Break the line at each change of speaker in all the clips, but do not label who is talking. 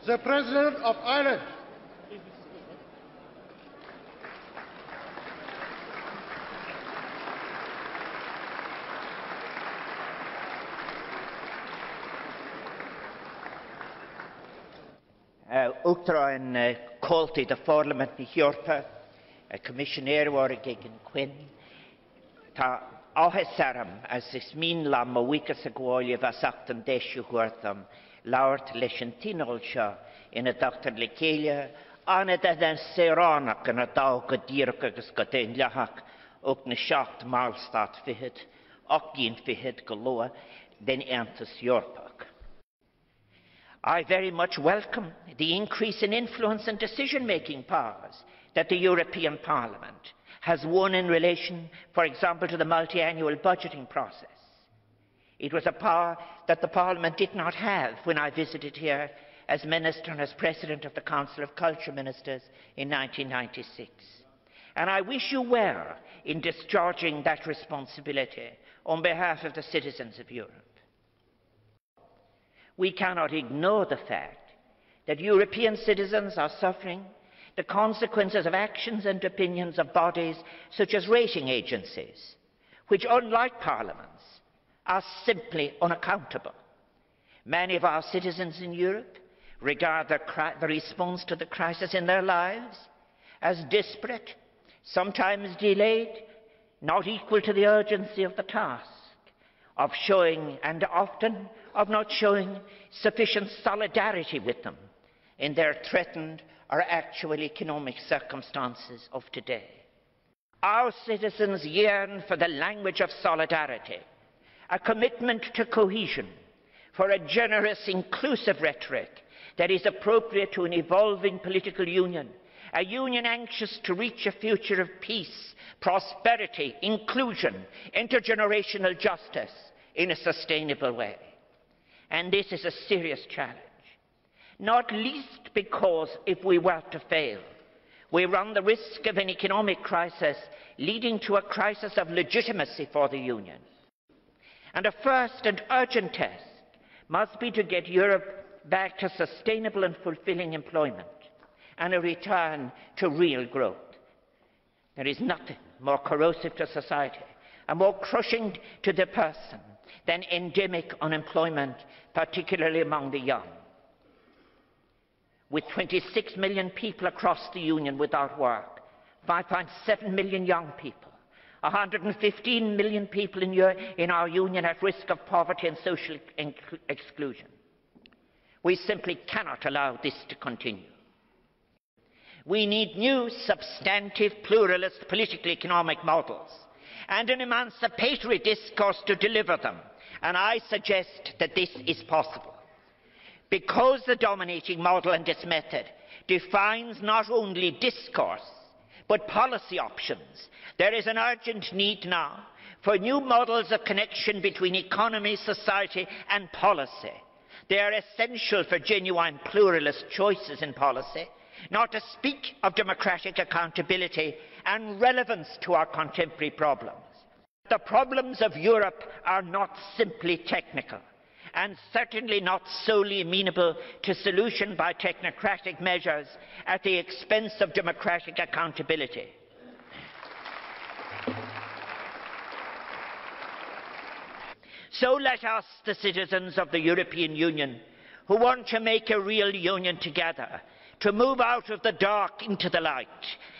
The President of Ireland.
Uachtaráin cóiltí de Parliament na Heorpa, Commissioner war gegen Quinn, tá áthas aram as is mín lam mo wichas a gháile bheas an deisiú huartam, lauert leis an tíneáil seo ina dachtar le céile, anna den séránach an a dá go díreach agus go déan leathach ug na seacht málstad fihid, ach gín fihid go loa den Antas Heorpach. I very much welcome the increase in influence and decision-making powers that the European Parliament has won in relation, for example, to the multi-annual budgeting process. It was a power that the Parliament did not have when I visited here as Minister and as President of the Council of Culture Ministers in 1996. And I wish you well in discharging that responsibility on behalf of the citizens of Europe. We cannot ignore the fact that European citizens are suffering the consequences of actions and opinions of bodies such as rating agencies, which, unlike parliaments, are simply unaccountable. Many of our citizens in Europe regard the response to the crisis in their lives as disparate, sometimes delayed, not equal to the urgency of the task of showing, and often of not showing, sufficient solidarity with them in their threatened or actual economic circumstances of today. Our citizens yearn for the language of solidarity, a commitment to cohesion, for a generous, inclusive rhetoric that is appropriate to an evolving political union, a union anxious to reach a future of peace, prosperity, inclusion, intergenerational justice in a sustainable way. And this is a serious challenge, not least because if we were to fail, we run the risk of an economic crisis leading to a crisis of legitimacy for the Union. And a first and urgent task must be to get Europe back to sustainable and fulfilling employment and a return to real growth. There is nothing more corrosive to society and more crushing to the person than endemic unemployment, particularly among the young. With 26 million people across the Union without work, 5.7 million young people, 115 million people in our Union at risk of poverty and social exclusion. We simply cannot allow this to continue. We need new, substantive, pluralist political economic models and an emancipatory discourse to deliver them, and I suggest that this is possible. Because the dominating model and its method defines not only discourse but policy options, there is an urgent need now for new models of connection between economy, society and policy. They are essential for genuine pluralist choices in policy, not to speak of democratic accountability and relevance to our contemporary problems. The problems of Europe are not simply technical, and certainly not solely amenable to solution by technocratic measures at the expense of democratic accountability. So let us, the citizens of the European Union, who want to make a real union together, to move out of the dark into the light,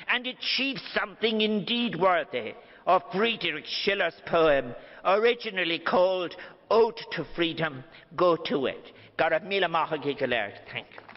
and achieve something indeed worthy of Friedrich Schiller's poem, originally called Ode to Freedom, go to it. Thank you.